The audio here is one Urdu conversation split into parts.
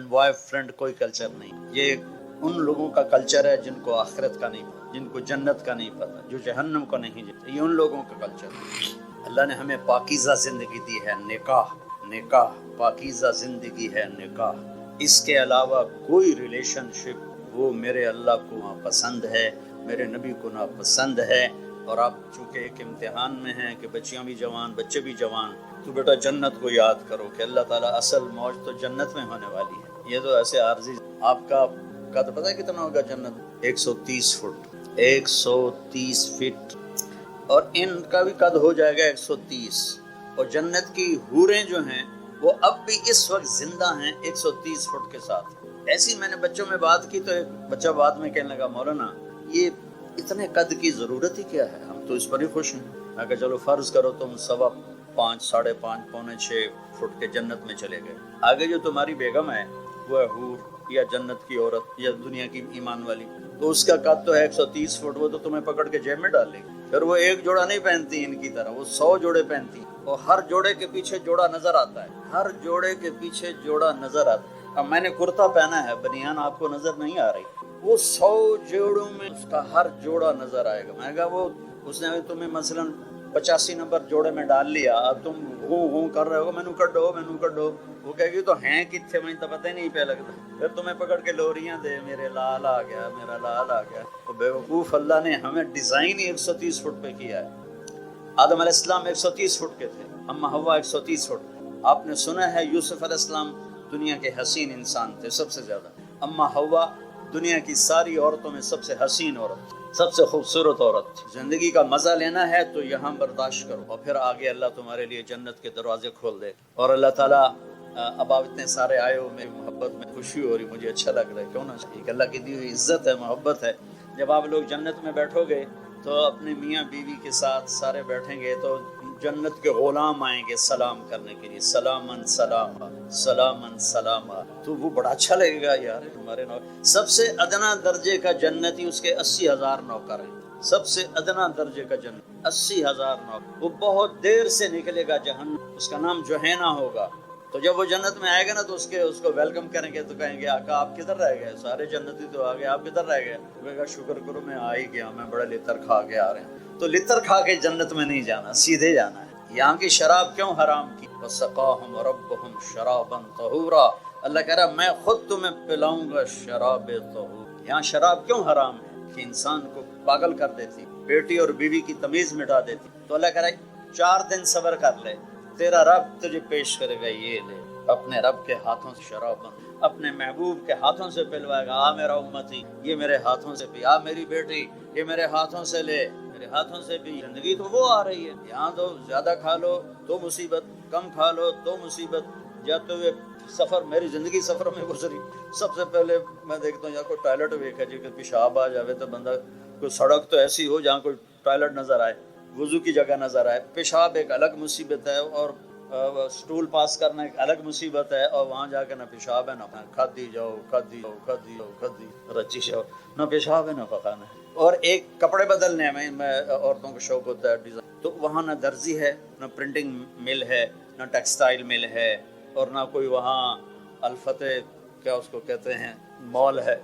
بوائے فرینڈ کوئی کلچر نہیں. یہ ان لوگوں کا کلچر ہے جن کو آخرت کا نہیں پتا، جن کو جنت کا نہیں پتا، جو جہنم کو نہیں جانتے. یہ ان لوگوں کا کلچر ہے. اللہ نے ہمیں پاکیزہ زندگی دی ہے. نکاح پاکیزہ زندگی ہے نکاح. اس کے علاوہ کوئی ریلیشن شپ وہ میرے اللہ کو ناپسند ہے، میرے نبی کو ناپسند ہے. اور آپ چونکہ ایک امتحان میں ہیں کہ بچیاں بھی جوان بچے بھی جوان، تو بیٹا جنت کو یاد کرو کہ اللہ تعالیٰ اصل موج تو جنت میں ہونے والی ہے. یہ تو ایسے عارضی. آپ کا قد پتہ ہے کتنا ہوگا جنت؟ 130 فٹ. 130 فٹ. اور ان کا بھی قد ہو جائے گا 130. اور جنت کی حوریں جو ہیں وہ اب بھی اس وقت زندہ ہیں 130 فٹ کے ساتھ. ایسی میں نے بچوں میں بات کی تو ایک بچہ بعد میں کہنے لگا مولانا یہ اتنے قد کی ضرورت ہی کیا ہے، ہم تو اس پر ہی خوش ہیں. میں کہا چلو فرض کرو تم 5.25 ساڑھے 5 پونے 6 فٹ کے جنت میں چلے گئے. آگے جو تمہاری بیگم ہے وہ ہے حور یا جنت کی عورت یا دنیا کی ایمان والی، تو اس کا قد تو ہے 130 فٹ. وہ تو تمہیں پکڑ کے جیب میں ڈال لے گی. پھر وہ ایک جوڑا نہیں پہنتی ان کی طرح، وہ 100 جوڑے پہنتی. اور ہر جوڑے کے پیچھے جوڑا نظر آتا ہے، ہر جوڑے کے پیچھے جوڑا نظر آتا ہے. اب میں نے کرتا پہنا ہے، بنیان آپ کو نظر نہیں آ رہی. وہ 100 جوڑوں میں اس کا ہر جوڑا نظر آئے گا. میں کہا وہ اس نے تمہیں مثلا 85 نمبر جوڑے میں ڈال لیا، اب تم ہوں کر رہے ہو مینو کڈو. وہ کہے گی تو ہیں کتنے میں تو پتہ ہی نہیں پہ لگتا. پھر تمہیں پکڑ کے لوریاں دے میرے لال آ گیا میرا لال آ گیا. تو بیوقوف اللہ نے ہمیں ڈیزائن ہی 130 فٹ پہ کیا ہے. آدم علیہ السلام 130 فٹ کے تھے، اما حوا 130 فٹ. آپ نے سنا ہے یوسف علیہ السلام دنیا کے حسین انسان تھے سب سے زیادہ. اما حوا دنیا کی ساری عورتوں میں سب سے حسین عورت، سب سے خوبصورت عورت. زندگی کا مزہ لینا ہے تو یہاں برداشت کرو، اور پھر آگے اللہ تمہارے لیے جنت کے دروازے کھول دے. اور اللہ تعالیٰ اب آپ اتنے سارے آئے ہو، میری محبت میں خوشی ہو رہی، مجھے اچھا لگ رہا ہے. کیوں نہ کہ اللہ کی دی ہوئی عزت ہے، محبت ہے. جب آپ لوگ جنت میں بیٹھو گے تو اپنے میاں بیوی کے ساتھ سارے بیٹھیں گے تو جنت کے غلام آئیں گے سلام کرنے کے لیے، سلامن سلاما سلامن سلاما. تو وہ بڑا اچھا لگے گا یار ہمارے سب سے ادنا درجے کا جنتی، اس کے 80,000 نوکر ہیں. سب سے ادنا درجے کا جنت 80,000 نوکر. وہ بہت دیر سے نکلے گا جہنم، اس کا نام جوہینا ہوگا. تو جب وہ جنت میں آئے گا نا تو اس کو ویلکم کریں گے تو کہیں گے آقا آپ کدھر رہ گئے، سارے جنتی تو آ گئے، آپ کدھر رہ گئے؟ وہ کہا شکر کرو میں آ ہی گیا، میں بڑا لطر کھا کے آ رہے ہیں. تو لطر کھا کے جنت میں نہیں جانا، سیدھے جانا ہے. یہاں کی شراب کیوں حرام کی؟ وَسَقَاهُمْ رَبُّهُمْ شَرَابًا طَهُورًا. اللہ کہہ رہا میں خود تمہیں پلاؤں گا شراب طہور. یہاں شراب کیوں حرام ہے؟ کہ انسان کو پاگل کر دیتی، بیٹی اور بیوی کی تمیز مٹا دیتی. تو اللہ کہہ رہا ہے 4 دن صبر کر لے، تیرا رب تجھے پیش کرے گا. یہ لے اپنے رب کے ہاتھوں سے شراب، اپنے محبوب کے ہاتھوں سے پلوائے گا. آ میرا امتی یہ میرے ہاتھوں سے پی، آ میری بیٹی یہ میرے ہاتھوں سے لے، میرے ہاتھوں سے پی. زندگی تو وہ آ رہی ہے. یہاں تو زیادہ کھا لو تو مصیبت، کم کھا لو تو مصیبت. جاتے ہوئے سفر، میری زندگی سفر میں گزری. سب سے پہلے میں دیکھتا ہوں یا کوئی ٹوائلٹ دیکھا جی کہ پیشاب آ جاوے تو بندہ، کوئی سڑک تو ایسی ہو جہاں کوئی ٹوائلٹ نظر آئے، وضو کی جگہ نظر آئے. پیشاب ایک الگ مصیبت ہے، اور سٹول پاس کرنا ایک الگ مصیبت ہے. اور وہاں جا کے نہ پیشاب ہے نہ کھدی جاؤ رچی جاؤ، نہ پیشاب ہے نہ پکانا ہے. اور ایک کپڑے بدلنے میں عورتوں کو شوق ہوتا ہے ڈیزائن، تو وہاں نہ درزی ہے، نہ پرنٹنگ مل ہے، نہ ٹیکسٹائل مل ہے، اور نہ کوئی وہاں الفتح کیا اس کو کہتے ہیں مال ہے.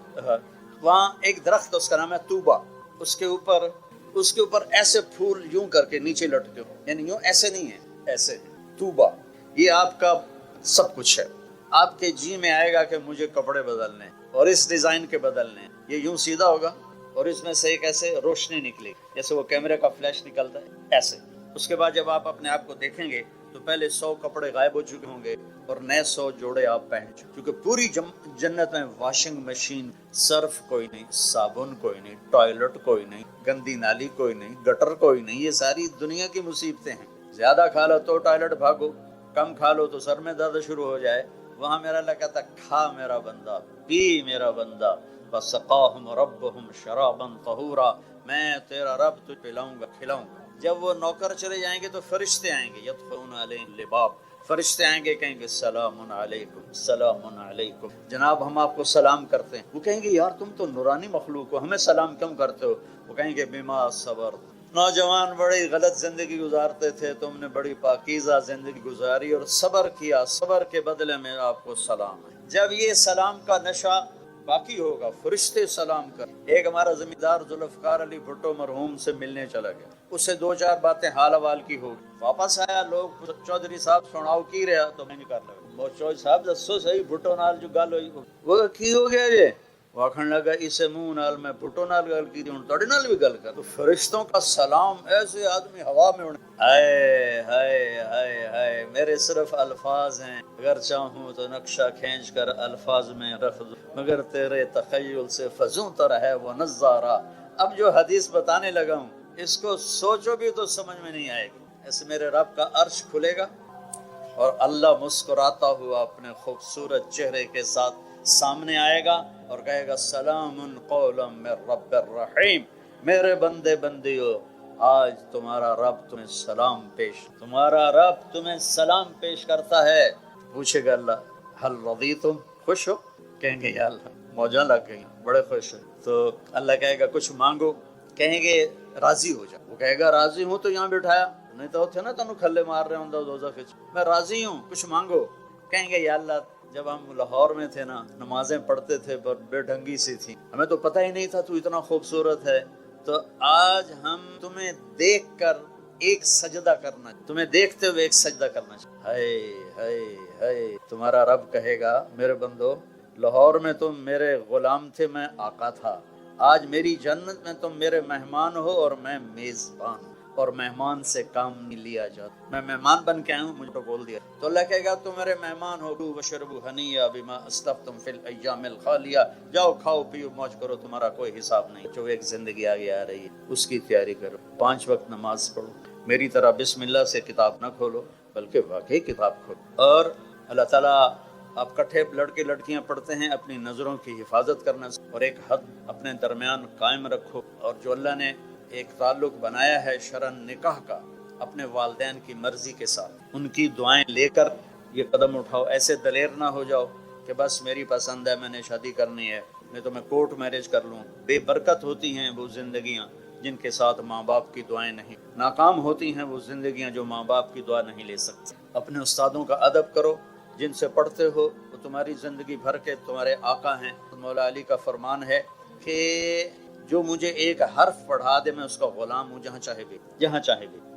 وہاں ایک درخت اس کا نام ہے توبہ. اس کے اوپر ایسے پھول یوں کر کے نیچے لٹکے ہو، یعنی یوں ایسے نہیں ہے، ایسے توبہ. یہ آپ کا سب کچھ ہے. آپ کے جی میں آئے گا کہ مجھے کپڑے بدلنے اور اس ڈیزائن کے بدلنے. یہ یوں سیدھا ہوگا اور اس میں سے ایک ایسے روشنی نکلے گی جیسے وہ کیمرے کا فلیش نکلتا ہے ایسے. اس کے بعد جب آپ اپنے آپ کو دیکھیں گے تو پہلے 100 کپڑے غائب ہو چکے ہوں گے اور نئے 100 جوڑے آپ پہن چکے. کیونکہ پوری جنت میں واشنگ مشین، صرف کوئی نہیں، صابن کوئی نہیں، ٹوائلٹ کوئی نہیں، گندی نالی کوئی نہیں، گٹر کوئی نہیں. یہ ساری دنیا کی مصیبتیں ہیں. زیادہ کھا لو تو ٹوائلٹ بھاگو، کم کھا لو تو سر میں درد شروع ہو جائے. وہاں میرا اللہ کہتا کھا میرا بندہ، پی میرا بندہ. وَسَقَاهُمْ رَبُّهُمْ شَرَابًا طَهُورًا. میں تیرا رب تجھے پلاؤں گا، کھلاؤں گا. جب وہ نوکر چلے جائیں گے تو فرشتے آئیں گے، يَدْخُلُونَ عَلَيْهِمْ لِبَابٍ. فرشتے آئیں گے کہیں گے سلام علیکم سلام علیکم، جناب ہم آپ کو سلام کرتے ہیں. وہ کہیں گے یار تم تو نورانی مخلوق ہو، ہمیں سلام کیوں کرتے ہو؟ وہ کہیں گے بما صبر. نوجوان بڑی غلط زندگی گزارتے تھے، تم نے بڑی پاکیزہ زندگی گزاری اور صبر کیا، صبر کے بدلے میں آپ کو سلام ہے. جب یہ سلام کا نشہ باقی ہوگا، فرشتے سلام کر. ایک ہمارا زمیندار ذوالفقار علی بھٹو مرحوم سے ملنے چلا گیا، اس سے 2-4 باتیں حال حوال کی ہو گئی. واپس آیا، لوگ چودھری صاحب سناؤ کی رہا تو میں نہیں کر لگا. وہ چودھری صاحب دسو صحیح بھٹو نال جو گل ہوئی وہ کی ہو گیا جی. وہ آخر لگا اسے منہ نال میں بھٹو نال گل کی ہوں تھوڑے نال بھی گل کر. تو فرشتوں کا سلام ایسے آدمی ہوا میں اڑ. ہائے ہائے ہائے ہائے، میرے صرف الفاظ ہیں، اگر چاہوں تو نقشہ کھینچ کر الفاظ میں رکھ دوں، مگر تیرے تخیل سے فزوں تو رہے وہ نظارہ. اب جو حدیث بتانے لگا ہوں اس کو سوچو بھی تو سمجھ میں نہیں آئے گی. ایسے میرے رب کا عرش کھلے گا اور اللہ مسکراتا ہوا اپنے خوبصورت چہرے کے ساتھ سامنے آئے گا اور کہے گا سلام قولا من رب الرحیم. میرے بندے بندیو، آج تمہارا رب تمہیں سلام پیش کرتا ہے. پوچھے گا اللہ حل رضیتم، خوش ہو؟ کہیں گے یا اللہ موجاں لگ گئی، بڑے خوش ہیں. تو اللہ کہے گا کچھ مانگو، کہیں گے راضی ہو جا. وہ کہے گا راضی ہوں تو یہاں بٹھایا نہیں تو تھے نا تمہیں کھلے مار رہے ہوں دوزخ وچ. میں راضی ہوں، کچھ مانگو. کہیں گے یا اللہ جب ہم لاہور میں تھے نا نمازیں پڑھتے تھے پر بے ڈھنگی سی تھی، ہمیں تو پتہ ہی نہیں تھا تو اتنا خوبصورت ہے، تو آج ہم تمہیں دیکھ کر ایک سجدہ کرنا، تمہیں دیکھتے ہوئے ایک سجدہ کرنا چاہیے. ہائے ہائے ہائے. تمہارا رب کہے گا میرے بندو، لاہور میں تم میرے غلام تھے، میں آقا تھا. آج میری جنت میں تم میرے مہمان ہو اور میں میزبان ہوں، اور مہمان سے کام نہیں لیا جاتا. میں مہمان بن کے آیا ہوں، مجھے تو بول دیا. تو اللہ کہے گا تم میرے مہمان ہو، وشربوا ہنیئا بما اسلفتم فی الایام الخالیہ. جاؤ کھاؤ پیو موج کرو، تمہارا کوئی حساب نہیں. جو ایک زندگی آگے آ رہی ہے اس کی تیاری کرو. 5 وقت نماز پڑھو، میری طرح بسم اللہ سے کتاب نہ کھولو بلکہ واقعی کتاب کھولو. اور اللہ تعالیٰ آپ کٹھے لڑکے لڑکیاں پڑھتے ہیں اپنی نظروں کی حفاظت کرنا، اور ایک حد اپنے درمیان قائم رکھو. اور جو اللہ نے ایک تعلق بنایا ہے شرعن نکاح کا اپنے والدین کی مرضی کے ساتھ، ان کی دعائیں لے کر یہ قدم اٹھاؤ. ایسے دلیر نہ ہو جاؤ کہ بس میری پسند ہے میں نے شادی کرنی ہے، نہیں تو میں کورٹ میرج کر لوں. بے برکت ہوتی ہیں وہ زندگیاں جن کے ساتھ ماں باپ کی دعائیں نہیں. ناکام ہوتی ہیں وہ زندگیاں جو ماں باپ کی دعا نہیں لے سکتی. اپنے استادوں کا ادب کرو، جن سے پڑھتے ہو وہ تمہاری زندگی بھر کے تمہارے آقا ہیں. مولا علی کا فرمان ہے کہ جو مجھے ایک حرف پڑھا دے میں اس کا غلام ہوں جہاں چاہے بھی.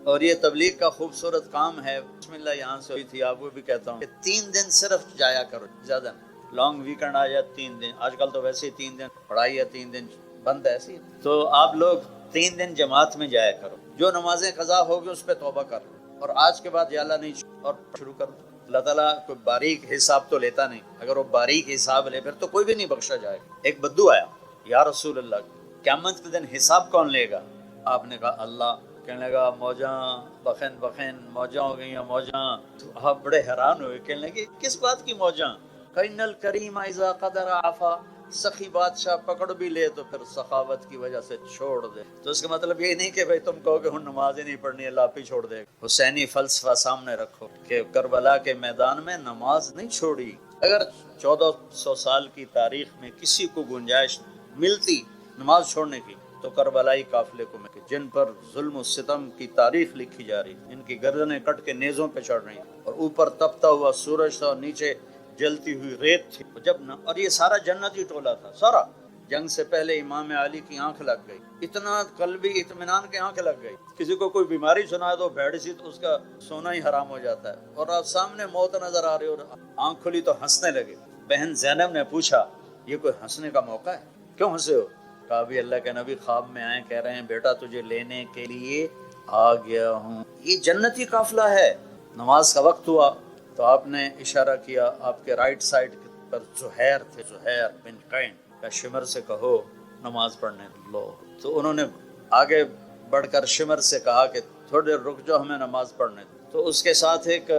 اور یہ تبلیغ کا خوبصورت کام ہے. بسم اللہ یہاں سے ہوئی تھی، آپ کو بھی کہتا ہوں کہ 3 دن صرف جایا کرو، زیادہ لانگ ویکنڈ آ جائے 3 دن. آج کل تو ویسے ہی 3 دن پڑھائی ہے، 3 دن بند ہے ایسی. تو آپ لوگ 3 دن جماعت میں جایا کرو. جو نمازیں قضا ہوگی اس پہ توبہ کر لو، اور آج کے بعد یا اللہ نہیں اور شروع کر دو. اللہ تعالیٰ کوئی باریک حساب تو لیتا نہیں، اگر وہ باریک حساب لے پھر تو کوئی بھی نہیں بخشا جائے گا. ایک بدو آیا، یا رسول اللہ قیامت کے دن حساب کون لے گا؟ آپ نے کہا اللہ. کہنے لگا موجاں بخن موجاں ہو گئی ہیں موجاں. تو آپ بڑے حیران ہوئے، کہنے لگے کس بات کی موجاں؟ کَإِنَّ الْكَرِيمَ إِذَا قَدَرَ عَفَا. سخی بادشاہ پکڑ بھی لے تو پھر سخاوت کی وجہ سے چھوڑ دے. تو اس کا مطلب یہ نہیں کہ بھائی تم کہو کہ ہن نماز ہی نہیں پڑھنی، اللہ آپ ہی چھوڑ دے گا. حسینی فلسفہ سامنے رکھو کہ کربلا کے میدان میں نماز نہیں چھوڑی. اگر 1400 سال کی تاریخ میں کسی کو گنجائش ملتی نماز چھوڑنے کی تو کربلائی قافلے کو میں، جن پر ظلم و ستم کی تاریخ لکھی جا رہی، ان کی گردنیں کٹ کے نیزوں پہ چڑھ رہی، اور اوپر تپتا ہوا سورج تھا اور نیچے جلتی ہوئی ریت تھی. جب اور یہ سارا جنتی ٹولہ تھا سارا. جنگ سے پہلے امام علی کی آنکھ لگ گئی، اتنا قلبی اطمینان کی آنکھ لگ گئی. کسی کو کوئی بیماری سنا تو بھیڑ سی تو اس کا سونا ہی حرام ہو جاتا ہے، اور آپ سامنے موت نظر آ رہی اور آنکھ کھلی تو ہنسنے لگے. بہن زینب نے پوچھا یہ کوئی ہنسنے کا موقع ہے، کیوں ہنسے ہو؟ کہا بھی اللہ کے نبی خواب میں آئے، کہہ رہے ہیں بیٹا تجھے لینے کے لیے آ گیا ہوں. یہ جنتی قافلہ ہے. نماز کا وقت ہوا تو آپ نے اشارہ کیا، آپ کے رائٹ سائڈ پر زہیر تھے، زہیر بن قین. کہ شمر سے کہو نماز پڑھنے لو. تو انہوں نے آگے بڑھ کر شمر سے کہا کہ تھوڑی دیر رک جاؤ ہمیں نماز پڑھنے دو. تو اس کے ساتھ ایک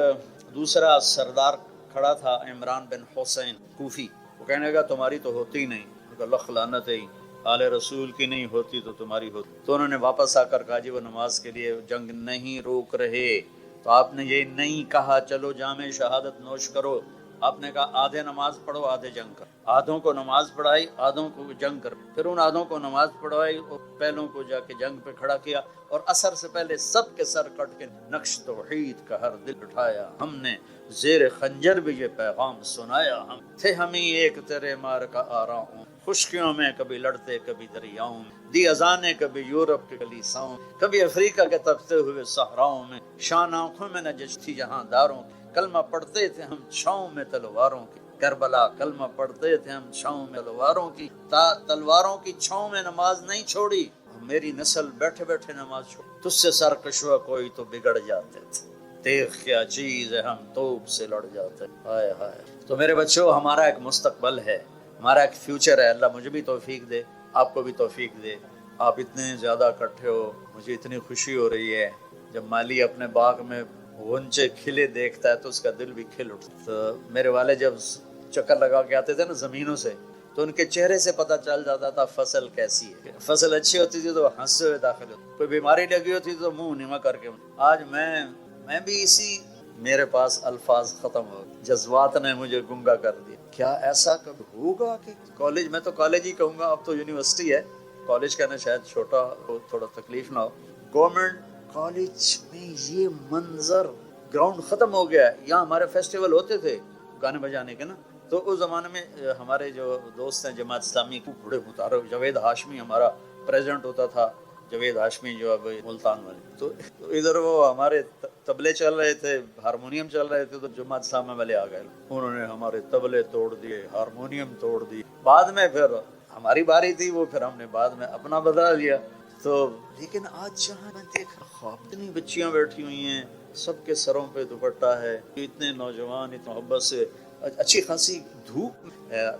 دوسرا سردار کھڑا تھا، عمران بن حسین کوفی. وہ کہنے لگا تمہاری تو ہوتی نہیں. اللہ لعنت ہے، آل رسول کی نہیں ہوتی تو تمہاری ہوتی. تو انہوں نے واپس آ کر کہا جی وہ نماز کے لیے جنگ نہیں روک رہے. تو آپ نے یہ نہیں کہا چلو جام شہادت نوش کرو، آپ نے کہا آدھے نماز پڑھو آدھے جنگ کرو، آدھوں کو نماز پڑھائی آدھوں کو جنگ کر، پھر ان آدھوں کو نماز پڑھوائی اور پہلوں کو جا کے جنگ پہ کھڑا کیا، اور عصر سے پہلے سب کے سر کٹ کے نقش توحید کا ہر دل اٹھایا، ہم نے زیر خنجر بھی یہ پیغام سنایا، ہم تھے ہمیں ایک تیرے مار کا آرا ہوں، خشکیوں میں کبھی لڑتے کبھی دریاؤں میں، دی اذانیں کبھی یورپ کے کلیساؤں، کبھی افریقہ کے تپتے ہوئے صحراؤں میں، شان آنکھوں میں نجش تھی جہاں داروں کی، کلمہ پڑھتے تھے ہم چھاؤں میں تلواروں کی، کربلا کلمہ پڑھتے تھے ہم چھاؤں میں تلواروں کی، تلواروں کی چھاؤں میں نماز نہیں چھوڑی، میری نسل بیٹھے بیٹھے نماز چھوڑ، تجھ سے سرکشوا کوئی تو بگڑ جاتے تھے، دیکھ کیا چیز ہے ہم توپ سے لڑ جاتے، ہائے ہائے۔ تو میرے بچوں، ہمارا ایک مستقبل ہے، ہمارا ایک فیوچر ہے، اللہ مجھے بھی توفیق دے، آپ کو بھی توفیق دے۔ آپ اتنے زیادہ اکٹھے ہو، مجھے اتنی خوشی ہو رہی ہے، جب مالی اپنے باغ میں غنچے کھلے دیکھتا ہے تو اس کا دل بھی کھل اٹھتا ہے۔ تو میرے والد جب چکر لگا کے آتے تھے نا زمینوں سے، تو ان کے چہرے سے پتہ چل جاتا تھا فصل کیسی ہے، فصل اچھی ہوتی تھی تو ہنستے ہوئے داخل ہوتے، کوئی بیماری لگی ہوتی تو منہ نیما کر کے۔ آج میں بھی اسی، میرے پاس الفاظ ختم ہو گئے، جذبات نے مجھے گنگا کر دیا۔ کیا ایسا کب ہوگا کہ کالج، میں تو کالج ہی کہوں گا، اب تو یونیورسٹی ہے، کالج کہنا شاید چھوٹا ہو، تھوڑا تکلیف نہ ہو، گورنمنٹ کالج میں یہ منظر، گراؤنڈ ختم ہو گیا ہے۔ یہاں ہمارے فیسٹیول ہوتے تھے گانے بجانے کے نا، تو اس زمانے میں ہمارے جو دوست ہیں جماعت اسلامی کو بڑے متعارف، جاوید ہاشمی ہمارا پریزیڈنٹ ہوتا تھا، جاوید ہاشمی جو اب ملتان والے، تو ادھر وہ ہمارے طبلے چل رہے تھے، ہارمونیم چل رہے تھے، تو جماعت اسلامی والے آ گئے، انہوں نے ہمارے طبلے توڑ دیے، ہارمونیم توڑ دی، بعد میں پھر ہماری باری تھی، وہ پھر ہم نے بعد میں اپنا بدلا لیا۔ تو لیکن آج جہاں میں دیکھ رہا ہوں اتنی بچیاں بیٹھی ہوئی ہیں، سب کے سروں پہ دوپٹہ ہے، اتنے نوجوان اتنے محبت سے، اچھی خاصی دھوپ،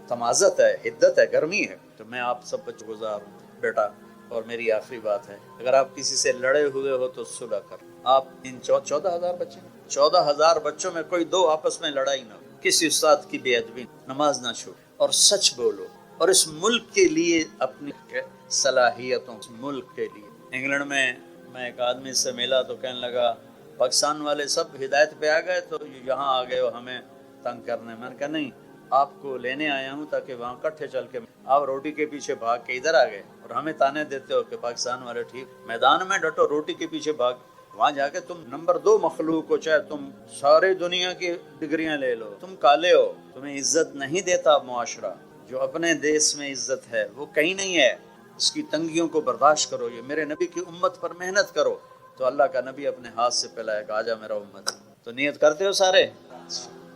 تمازت ہے، حدت ہے، گرمی ہے۔ تو میں آپ سب پر گزار ہوں بیٹا، اور میری آخری بات ہے، اگر آپ کسی سے لڑے ہوئے ہو تو صلح کر، آپ ان 14,000 بچے، 14,000 بچوں میں کوئی دو آپس میں لڑائی نہ ہو، کسی استاد کی بے ادبی، نماز نہ چھوڑو، اور سچ بولو، اور اس ملک کے لیے اپنی صلاحیتوں، ملک کے لیے۔ انگلینڈ میں ایک آدمی سے ملا تو کہنے لگا پاکستان والے سب ہدایت پہ آ گئے تو یہاں آ گئے ہو ہمیں تنگ کرنے۔ میں نے کہا نہیں، آپ کو لینے آیا ہوں تاکہ وہاں کٹھے چل کے، آپ روٹی کے پیچھے بھاگ کے ادھر آ گئے اور ہمیں تانے دیتے ہو کہ پاکستان والے ٹھیک، میدان میں ڈٹو، روٹی کے پیچھے بھاگ، وہاں جا کے تم نمبر 2 مخلوق ہو، چاہے تم سارے دنیا کی ڈگریاں لے لو، تم کالے ہو، تمہیں عزت نہیں دیتا معاشرہ، جو اپنے دیس میں عزت ہے وہ کہیں نہیں ہے، اس کی تنگیوں کو برداشت کرو، یہ میرے نبی کی امت پر محنت کرو، تو اللہ کا نبی اپنے ہاتھ سے پلائے گا، آجا میرا امت۔ تو نیت کرتے ہو سارے؟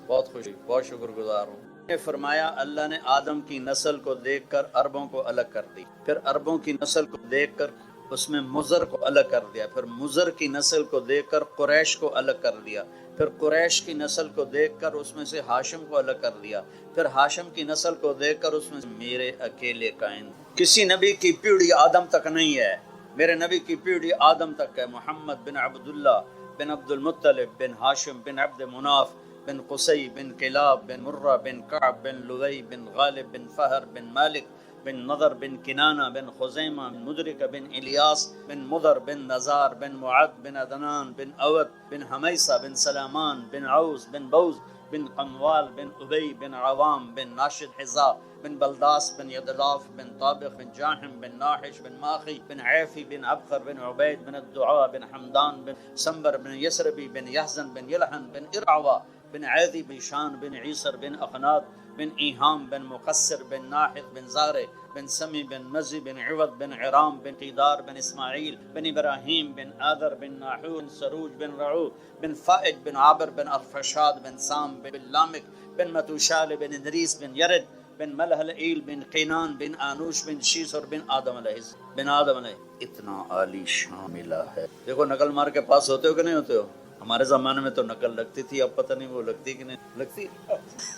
بہت خوشی، بہت شکر گزار ہوں۔ نے فرمایا اللہ نے آدم کی نسل کو دیکھ کر عربوں کو الگ کر دی، پھر عربوں کی نسل کو دیکھ کر اس میں مضر کو الگ کر دیا، پھر مضر کی نسل کو دیکھ کر قریش کو الگ کر دیا، پھر قریش کی نسل کو دیکھ کر اس میں سے ہاشم کو الگ کر دیا، پھر ہاشم کی نسل کو دیکھ کر اس میں سے میرے اکیلے قائم۔ کسی نبی کی پیڑھی آدم تک نہیں ہے، میرے نبی کی پیڑھی آدم تک ہے، محمد بن عبداللہ بن عبد المطلب بن ہاشم بن عبد مناف بن قصی بن کلاب بن مرہ بن کعب بن لوی بن غالب بن فہر بن مالک بن نضر بن کنانہ بن خزیمہ بن مدرکہ بن الیاس بن مضر بن نزار بن معد بن عدنان بن اوت بن حمیسہ بن سلامان بن عوس بن بوز بن قموال بن ابی بن عوام بن ناشد حزا بن بلداس بن یدلاف بن طابق بن جاحم بن ناحش بن ماخی بن عیفی بن عبخر بن عبید بن الدعاء بن حمدان بن سنبر بن یسربی بن یحزن بن یلحن بن ارعوا بن عیدی بن شان بن عیسر بن اخنات بن ایہام بن مقصر بن ناحق بن زارع بن سمی بن مزی بن عوض بن عرام بن قیدار بن اسماعیل بن ابراہیم بن آذر بن ناحور بن سروج بن رعو بن فائج بن عابر بن ارفشاد بن سام بن لامک بن متوشال بن ادریس بن یرد بن ملحلئیل بن قینان بن آنوش بن شیسر بن آدم علیہ۔ اتنا عالی شان ملا ہے، دیکھو نقل مار کے پاس ہوتے ہو کہ نہیں ہوتے ہو؟ ہمارے زمانے میں تو نقل لگتی تھی، اب پتہ نہیں وہ لگتی کہ نہیں لگتی۔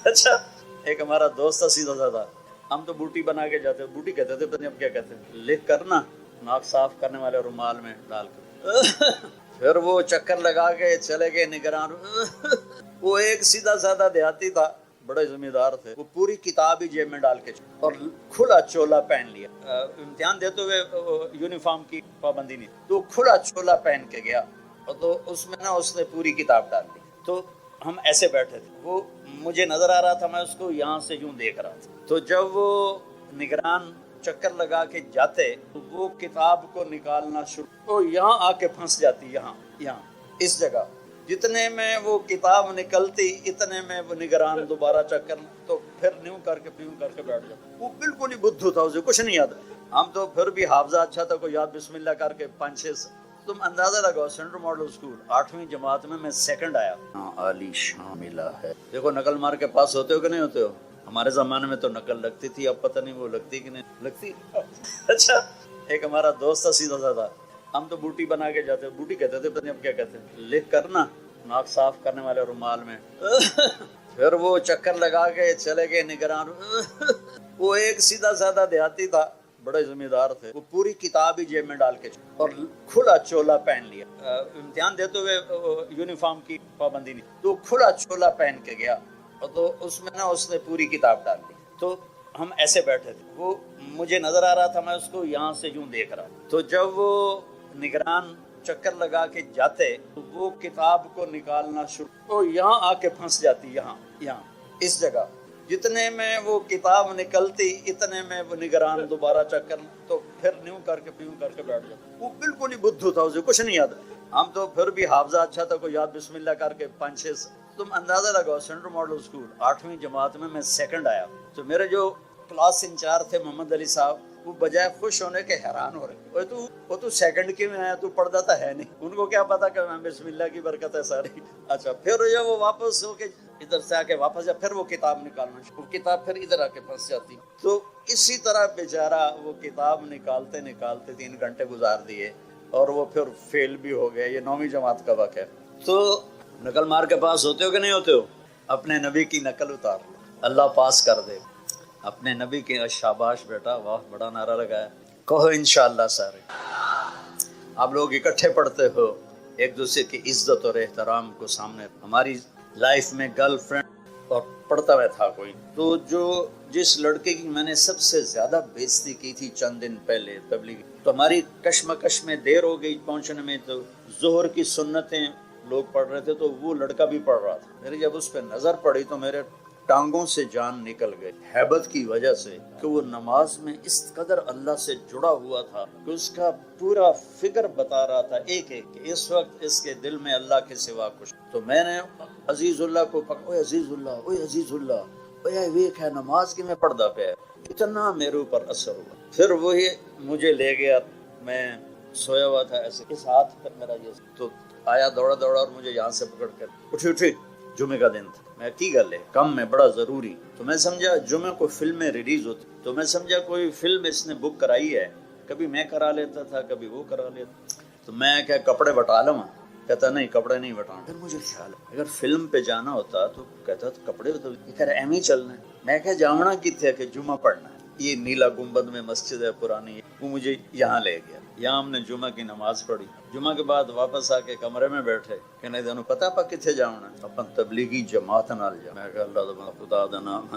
اچھا، ایک ہمارا دوست تھا سیدھا سادہ، ہم تو بوٹی بنا کے جاتے، بوٹی کہتے تھے، پتہ نہیں اب کیا کہتے ہیں، لکھ کر نا ناک صاف کرنے والے رومال میں ڈال کر پھر وہ چکر لگا کے چلے گئے نگران۔ وہ ایک سیدھا سادہ دیہاتی تھا، بڑے زمیندار تھے، وہ پوری کتاب ہی جیب میں ڈال کے اور کھلا چولا پہن لیا، امتحان دیتے ہوئے یونیفارم کی پابندی نہیں، تو کھلا چولا پہن کے گیا، تو اس میں نا اس نے پوری کتاب ڈال دی۔ تو ہم ایسے بیٹھے تھے، وہ مجھے نظر آ رہا تھا، میں اس کو یہاں سے یوں دیکھ رہا تھا۔ تو جب وہ نگران چکر لگا کے جاتے تو وہ کتاب کو نکالنا شروع، وہ یہاں آ کے پھنس جاتی، یہاں اس جگہ۔ جتنے میں وہ کتاب نکلتی اتنے میں وہ نگران دوبارہ چکر، تو پھر نیوں کر کے بیٹھ جاتا۔ وہ بالکل ہی بدھو تھا، اسے کچھ نہیں یاد۔ ہم تو پھر بھی حافظہ اچھا تھا، کوئی یاد بسم اللہ کر کے 5-6۔ تم اندازہ لگاؤ، سینٹرل ماڈل اسکول 8ویں جماعت میں سیکنڈ آیا۔ عالی شان ملا ہے۔ دیکھو نقل مار کے پاس ہوتے ہو کہ نہیں ہوتے ہو؟ ہمارے زمانے میں تو نقل لگتی تھی، اب پتہ نہیں وہ لگتی کہ نہیں لگتی۔ اچھا ایک ہمارا دوست تھا سیدھا سادہ، ہم تو بوٹی بنا کے جاتے، بوٹی کہتے تھے، پتہ نہیں اب کیا کہتے ہیں، لکھ کر نا ناک صاف کرنے والے رومال میں۔ پھر وہ چکر لگا کے چلے گئے نگران۔ وہ ایک سیدھا سادہ دیہاتی تھا، بڑے ذمہ دار تھے، وہ پوری کتاب ہی جیب میں ڈال کے اور کھلا چولا پہن لیا۔ امتحان دیتے ہوئے یونیفارم کی پابندی نہیں، تو کھلا چولا پہن کے گیا، اور تو اس میں نا اس نے پوری کتاب ڈال دی۔ تو ہم ایسے بیٹھے تھے، وہ مجھے نظر آ رہا تھا، میں اس کو یہاں سے یوں دیکھ رہا۔ تو جب وہ نگران چکر لگا کے جاتے تو وہ کتاب کو نکالنا شروع، وہ یہاں آ کے پھنس جاتی، یہاں اس جگہ۔ جتنے میں وہ کتاب نکلتی اتنے میں وہ نگران دوبارہ چکر، تو پھر نیوں کر کے بیٹھ جاتا۔ وہ بالکل ہی بدھو تھا، اسے کچھ نہیں یاد۔ ہم تو پھر بھی حافظہ اچھا تھا، کوئی یاد بسم اللہ کر کے 5-6۔ تم اندازہ لگاؤ، سینٹرل ماڈل اسکول 8ویں جماعت میں سیکنڈ آیا۔ تو میرے جو کلاس انچارج تھے محمد علی صاحب، وہ بجائے خوش ہونے کے حیران ہو رہے، وہ تو سیکنڈ کی میں آیا، تو پڑھتا تو ہے نہیں۔ ان کو کیا پتا کہ میں بسم اللہ کی برکت ہے ساری۔ اچھا پھر جب وہ واپس ہو کے ادھر سے آ کے واپس جا، پھر وہ کتاب نکالنا شروع، وہ کتاب پھر ادھر آ کے پھنس جاتی۔ تو اسی طرح بیچارہ وہ کتاب نکالتے 3 گھنٹے گزار دیے، اور وہ پھر فیل بھی ہو گیا۔ یہ 9ویں جماعت کا وقت ہے۔ تو نقل مار کے پاس ہوتے ہو کہ نہیں ہوتے ہو؟ اپنے نبی کی نقل اتار لو، اللہ پاس کر دے اپنے نبی کے۔ شاباش بیٹا، واہ بڑا نعرہ لگایا۔ کہو انشاءاللہ سارے آپ لوگ اکٹھے پڑھتے ہو، ایک دوسرے کی عزت اور احترام کو سامنے۔ ہماری لائف میں گرل فرینڈ اور پڑھتا ہوا تھا کوئی، تو جس لڑکے کی میں نے سب سے زیادہ بےزتی کی تھی چند دن پہلے تبلیغ، تو ہماری کشمکش میں دیر ہو گئی پہنچنے میں، تو ظہر کی سنتیں لوگ پڑھ رہے تھے، تو وہ لڑکا بھی پڑھ رہا تھا۔ میری جب اس پہ نظر پڑی تو میرے ٹانگوں سے جان نکل گئی، ہیبت کی وجہ سے، کہ وہ نماز میں اس قدر اللہ سے جڑا ہوا تھا کہ اس کا پورا فکر بتا رہا تھا ایک کہ اس وقت اس کے دل میں اللہ کے سوا کچھ۔ تو میں نے عزیز اللہ کو اوے عزیز اللہ، اوے عزیز اللہ، اوے ویک ہے نماز کی میں پڑھدا پہ، اتنا میرے اوپر اثر ہوا۔ پھر وہی مجھے لے گیا، میں سویا ہوا تھا ایسے، اس ہاتھ پر میرا یہ، تو آیا دوڑا اور مجھے یہاں سے پکڑ کر اٹھی، جمعے کا دن تھا۔ میں کی گل ہے کم میں بڑا ضروری، تو میں سمجھا جمعے کو فلمیں ریلیز ہوتی، تو میں سمجھا کوئی فلم اس نے بک کرائی ہے، کبھی میں کرا لیتا تھا کبھی وہ کرا لیتا، تو میں کیا کپڑے بٹا لوں؟ کہتا نہیں کپڑے نہیں بٹانا۔ پھر مجھے خیال ہے اگر فلم پہ جانا ہوتا تو کہتا تو کپڑے تو ایم ہی چلنا ہے۔ میں کہا جامنا کی تھے کہ جمعہ پڑھنا ہے، یہ نیلا گنبد میں مسجد ہے پرانی، وہ مجھے یہاں لے گیا، یہاں ہم نے جمعہ کی نماز پڑھی۔ جمعہ کے بعد واپس آ کے کمرے میں بیٹھے کہ نہیں دونوں پتہ پا کتنے جانا، اپن تبلیغی جماعت نال جا۔ میں کہا اللہ دا خدا دا نام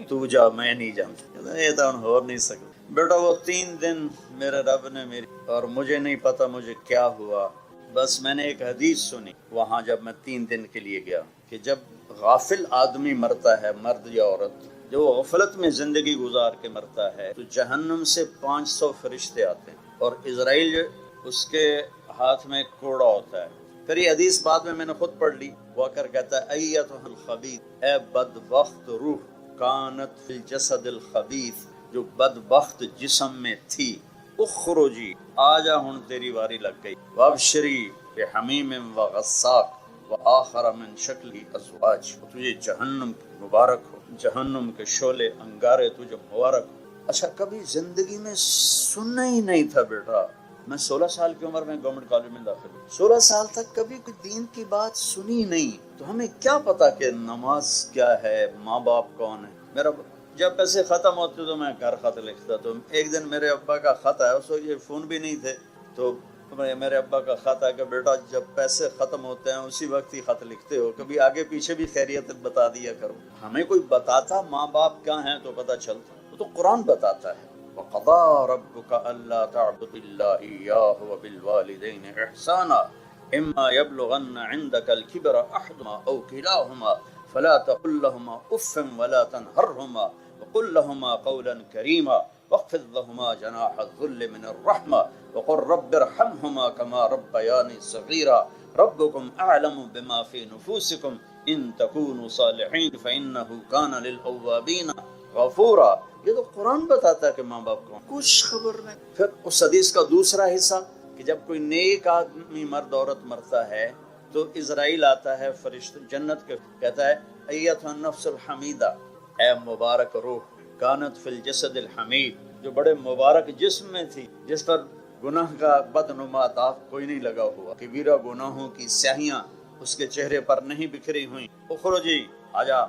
تو جا، میں نہیں جانتا، یہ تو ہو نہیں سکتا۔ بیٹا وہ 3 دن میرے رب نے میری، اور مجھے نہیں پتا مجھے کیا ہوا، بس میں نے ایک حدیث سنی وہاں جب میں 3 دن کے لیے گیا، کہ جب غافل آدمی مرتا ہے، مرد یا عورت، جو غفلت میں زندگی گزار کے مرتا ہے، تو جہنم سے 500 فرشتے آتے ہیں، اور اسرائیل اس کے ہاتھ میں کوڑا ہوتا ہے۔ پھر یہ حدیث بعد میں نے خود پڑھ لی، وہ کر کہتا ہے ایتھا الخبیث، اے بدبخت روح، کانت فی الجسد الخبیث، جو بدبخت جسم میں تھی، اخرجی، آجا ہن تیری واری لگ گئی، وابشری بحمیم وغساق وآخر من شکلی ازواج، تجھے جہنم مبارک ہو، جہنم کے شعلے انگارے تجھے مبارک ہو۔ اچھا کبھی زندگی میں سننا ہی نہیں تھا بیٹا، میں 16 سال کی عمر میں گورنمنٹ کالج میں داخل ہوں، 16 سال تک کبھی کوئی دین کی بات سنی نہیں، تو ہمیں کیا پتا کہ نماز کیا ہے، ماں باپ کون ہے۔ میرا جب پیسے ختم ہوتے تو میں گھر خط لکھتا، تو ایک دن میرے ابا کا خط آیا، اس وقت یہ فون بھی نہیں تھے، تو میرے ابا کا خط آیا کہ بیٹا جب پیسے ختم ہوتے ہیں اسی وقت ہی خط لکھتے ہو، کبھی آگے پیچھے بھی خیریت بتا دیا کرو۔ ہمیں کوئی بتاتا ماں باپ کیا ہیں تو پتہ چلتا، وہ تو قرآن بتاتا ہے، وَقَضَىٰ رَبُّكَ أَلَّا تَعْبُدُوا إِلَّا إِيَّاهُ وَبِالْوَالِدَيْنِ إِحْسَانًا، اما یبلغن عندک الکبر احدهما او کلاهما فلا تقل لهما اف ولا تنهرهما وقل لهما قولا کریما واخفض لهما جناح الذل من الرحمة وقل رب ارحمهما كما ربياني صغيرا ربكم اعلم بما في نفوسكم ان تكونوا صالحين فانه كان للاوابين غفورا. یہ تو قرآن بتاتا ہے کہ ماں باپ کو کچھ خبر نہیں. پھر اس حدیث کا دوسرا حصہ کہ جب کوئی نیک آدمی مرد عورت مرتا ہے تو اسرائیل آتا ہے فرشتہ جنت کے کہتا ہے ایتھا النفس الحمیدہ، اے مبارک روح کانت فی الجسد الحمید، جو بڑے مبارک جسم میں تھی، جس پر گناہ کا بدنما داغ کوئی نہیں لگا ہوا، کبیرہ گناہوں کی سیاہیاں اس کے چہرے پر نہیں بکھری ہوئیں. اخرجی، آجا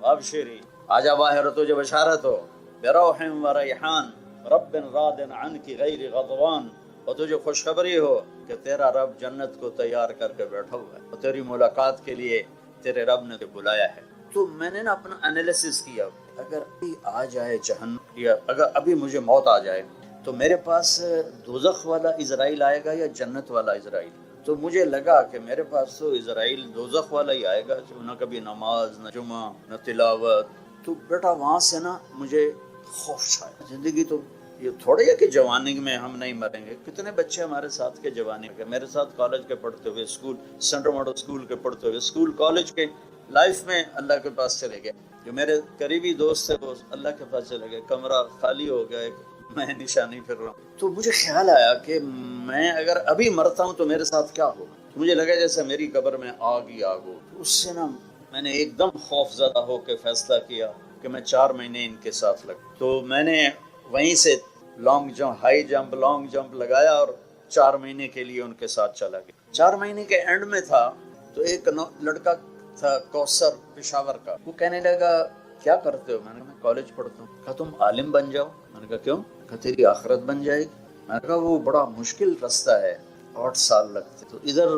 ابشری، آجا باہر، تجھے بشارت ہو بروح و ریحان رب راض عنک غیر غضبان، اور تجھے خوشخبری ہو کہ تیرا رب جنت کو تیار کر کے بیٹھا ہوا ہے اور تیری ملاقات کے لیے تیرے رب نے بلایا ہے. تو میں نے نا اپنا انالیسس کیا، اگر ابھی آ جائے جہنم یا اگر ابھی مجھے موت آ جائے تو میرے پاس دوزخ والا اسرائیل آئے گا یا جنت والا اسرائیل؟ تو مجھے لگا کہ میرے پاس تو اسرائیل دوزخ والا ہی آئے گا، جو نہ کبھی نماز، نہ جمعہ، نہ تلاوت. تو بیٹا وہاں سے نا مجھے خوف چھایا. زندگی تو یہ تھوڑے ہے کہ جوانی میں ہم نہیں مریں گے. کتنے بچے ہمارے ساتھ کے جوانی کے، میرے ساتھ کالج کے پڑھتے ہوئے، اسکول سینٹرل ماڈل اسکول کے پڑھتے ہوئے، اسکول کالج کے لائف میں اللہ کے پاس چلے گئے. جو میرے قریبی دوست تھے وہ اللہ کے پاس چلے گئے، کمرہ خالی ہو گیا، میں نشانی پھر رہا ہوں. تو مجھے خیال آیا کہ میں اگر ابھی مرتا ہوں تو میرے ساتھ کیا ہوگا. مجھے لگا جیسے میری قبر میں آگ ہی آگ ہو. اس سے نا میں نے ایک دم خوف زدہ ہو کے فیصلہ کیا کہ میں 4 مہینے ان کے ساتھ لگ. تو میں نے وہیں سے long jump, high jump, long jump لگایا اور 4 مہینے کے لیے ان کے ساتھ چلا گیا. 4 مہینے کے اینڈ میں تھا تو ایک لڑکا تھا کوثر پشاور کا، وہ کہنے لگا کیا کرتے ہو؟ میں نے کہا میں کالج پڑھتا ہوں. کہا تم عالم بن جاؤ. میں نے کہا کیوں؟ کہا تیری آخرت بن جائے گی. میں نے کہا وہ بڑا مشکل رستہ ہے، 8 سال لگتے. تو ادھر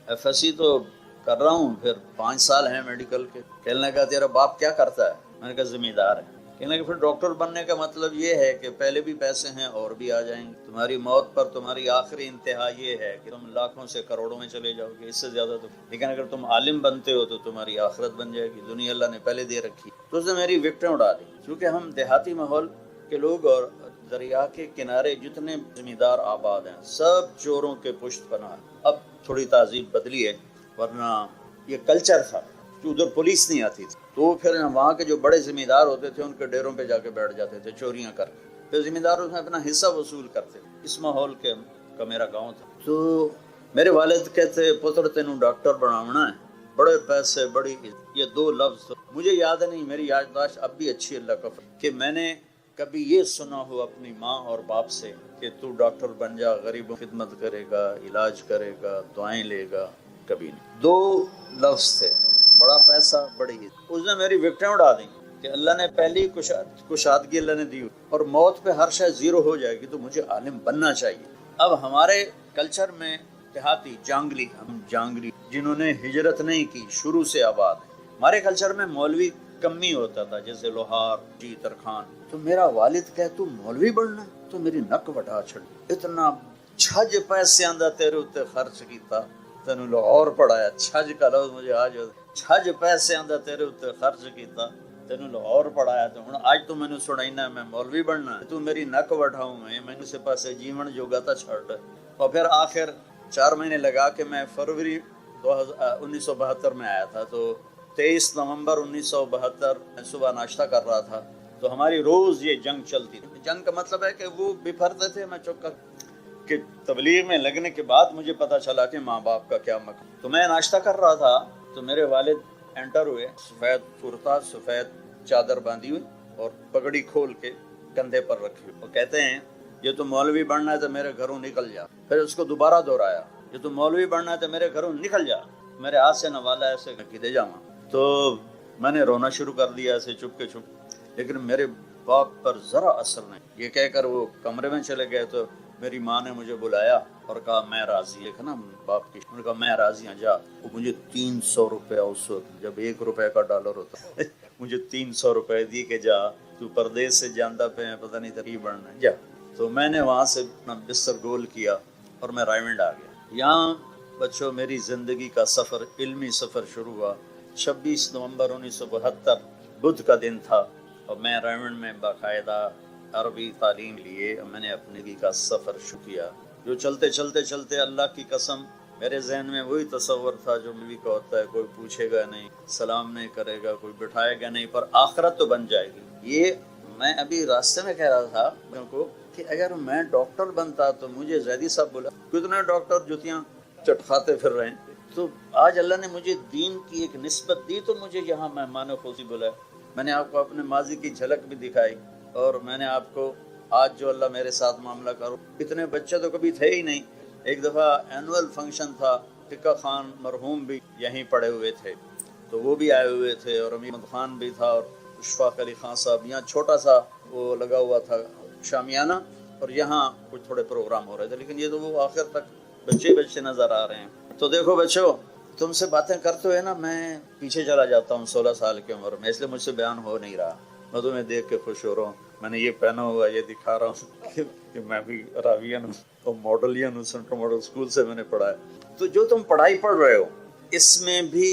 ایف ایس سی تو کر رہا ہوں، پھر 5 سال ہیں میڈیکل کے. کہنے لگا تیرا باپ کیا کرتا ہے؟ میں نے کہا ذمہ دار ہے. کہنے لگا پھر ڈاکٹر بننے کا مطلب یہ ہے کہ پہلے بھی پیسے ہیں اور بھی آ جائیں گے. تمہاری موت پر تمہاری آخری انتہا یہ ہے کہ تم لاکھوں سے کروڑوں میں چلے جاؤ گے، اس سے زیادہ تو. لیکن اگر تم عالم بنتے ہو تو تمہاری آخرت بن جائے گی، دنیا اللہ نے پہلے دے رکھی. تو اس نے میری وکٹیں اڑا دی. چونکہ ہم دیہاتی ماحول کے لوگ اور دریا کے کنارے جتنے زمیندار آباد ہیں سب چوروں کے پشت پناہ. اب تھوڑی تہذیب بدلی ہے، ورنہ یہ کلچر تھا کہ ادھر پولیس نہیں آتی تھی. تو پھر وہاں کے جو بڑے زمیندار ہوتے تھے ان کے ڈیروں پہ جا کے بیٹھ جاتے تھے چوریاں کر کے. پھر زمیندار اس میں اپنا حصہ وصول کرتے. اس ماحول کا میرا گاؤں تھا. تو میرے والد کہتے پتر تینوں ڈاکٹر بناونا ہے، بڑے پیسے، بڑی. یہ 2 لفظ مجھے یاد نہیں، میری یادداشت اب بھی اچھی اللہ کا فضل، کہ میں نے کبھی یہ سنا ہو اپنی ماں اور باپ سے کہ تو ڈاکٹر بن جا، غریبوں کی خدمت کرے گا، علاج کرے گا، دعائیں لے گا. کبھی نہیں. 2 لفظ تھے، بڑا پیسہ، بڑی. اس نے میری وکٹیں اڑا دیں کہ اللہ نے پہلی کشادگی اللہ نے دی اور موت پہ ہر شے زیرو ہو جائے گی تو مجھے عالم بننا چاہیے. اب ہمارے کلچر میں دیہاتی جانگلی، ہم جانگلی جنہوں نے ہجرت نہیں کی، شروع سے آباد ہیں. ہمارے کلچر میں مولوی کمی ہوتا تھا، جیسے لوہار، جی ترخان. تو میرا والد کہے تو مولوی بننا ہے، تو میری نک وٹا چھڑ. اتنا چھج پیسے آندا تیرے اتنے خرچ کیتا، تینوں لاہور پڑھایا. چھج کا لفظ مجھے آج، چھج پیسے آندا تیرے اتنے خرچ کیتا، تینوں لاہور پڑھایا. تو ہن اج تو مینوں سنائنا میں مولوی بننا ہے، تو میری نک وٹھاؤں میں مینوں سے پاسے جیون جوگا تا چھڑ. اور پھر آخر 4 مہینے لگا کے میں فروری 1972 میں آیا تھا. تو 23 نومبر 1972 صبح ناشتہ کر رہا تھا تو ہماری روز یہ جنگ چلتی تھی. جنگ کا مطلب ہے کہ وہ بفرتے تھے، میں چپ کر کہ تبلیغ میں لگنے کے بعد مجھے پتا چلا کہ ماں باپ کا کیا مقام. تو میں ناشتہ کر رہا تھا تو میرے والد انٹر ہوئے، سفید کرتا، سفید چادر باندھی ہوئی اور پگڑی کھول کے کندھے پر رکھی ہوئی. وہ کہتے ہیں یہ تو مولوی بننا ہے تو میرے گھروں نکل جا. پھر اس کو دوبارہ دہرایا، یہ تو مولوی بننا ہے تو میرے گھروں نکل جا. میرے ہاتھ سے نوالا ایسے کدے جاواں. تو میں نے رونا شروع کر دیا ایسے چپ کے چپ. لیکن میرے باپ پر ذرا اثر نہیں. یہ کہہ کر وہ کمرے میں چلے گئے تو میری ماں نے مجھے بلایا اور کہا میں راضی. دیکھا نا باپ کی. انہوں نے کہا میں راضی ہوں، جا. وہ مجھے 300 روپیہ اس وقت جب 1 روپے کا ڈالر ہوتا مجھے 300 روپے دی کہ جا تو پردیس سے جاندہ پہ پتہ نہیں تری بڑھنا جا. تو میں نے وہاں سے اپنا بستر گول کیا اور میں رائمنڈ آ گیا. یہاں بچوں میری زندگی کا سفر، علمی سفر شروع ہوا 26 نومبر 1972 بدھ کا دن تھا، اور میں ریمنڈ میں باقاعدہ عربی تعلیم لیے میں نے اپنی زندگی کا سفر شروع کیا، جو چلتے چلتے چلتے اللہ کی قسم میرے ذہن میں وہی تصور تھا جو نبی کا ہوتا ہے، کوئی پوچھے گا نہیں، سلام نہیں کرے گا، کوئی بٹھائے گا نہیں، پر آخرت تو بن جائے گی۔ یہ میں ابھی راستے میں کہہ رہا تھا ان کو کہ اگر میں ڈاکٹر بنتا تو مجھے زیدی صاحب بولا، کتنے ڈاکٹر جوتیاں چٹکھاتے پھر رہے ہیں، تو آج اللہ نے مجھے دین کی ایک نسبت دی تو مجھے یہاں مہمان خصوصی بولا۔ میں نے آپ کو اپنے ماضی کی جھلک بھی دکھائی، اور میں نے آپ کو آج جو اللہ میرے ساتھ معاملہ کرو، اتنے بچے تو کبھی تھے ہی نہیں۔ ایک دفعہ اینول فنکشن تھا، فقہ خان مرحوم بھی یہیں پڑے ہوئے تھے، تو وہ بھی آئے ہوئے تھے، اور امین خان بھی تھا، اور اشفاق علی خان صاحب، یہاں چھوٹا سا وہ لگا ہوا تھا شامیانہ، اور یہاں کچھ تھوڑے پروگرام ہو رہے تھے، لیکن یہ تو وہ آخر تک بچے نظر آ رہے ہیں۔ تو دیکھو بچوں، تم سے باتیں کرتے ہوئے نا میں پیچھے چلا جاتا ہوں 16 سال کی عمر میں، اس لیے مجھ سے بیان ہو نہیں رہا۔ میں تمہیں دیکھ کے خوش ہو رہا ہوں، میں نے یہ پہنا ہوا، یہ دکھا رہا ہوں کہ میں بھی راویین ہوں اور ماڈلین ہوں، سینٹرل ماڈل اسکول سے میں نے پڑھا ہے۔ تو جو تم پڑھائی پڑھ رہے ہو اس میں بھی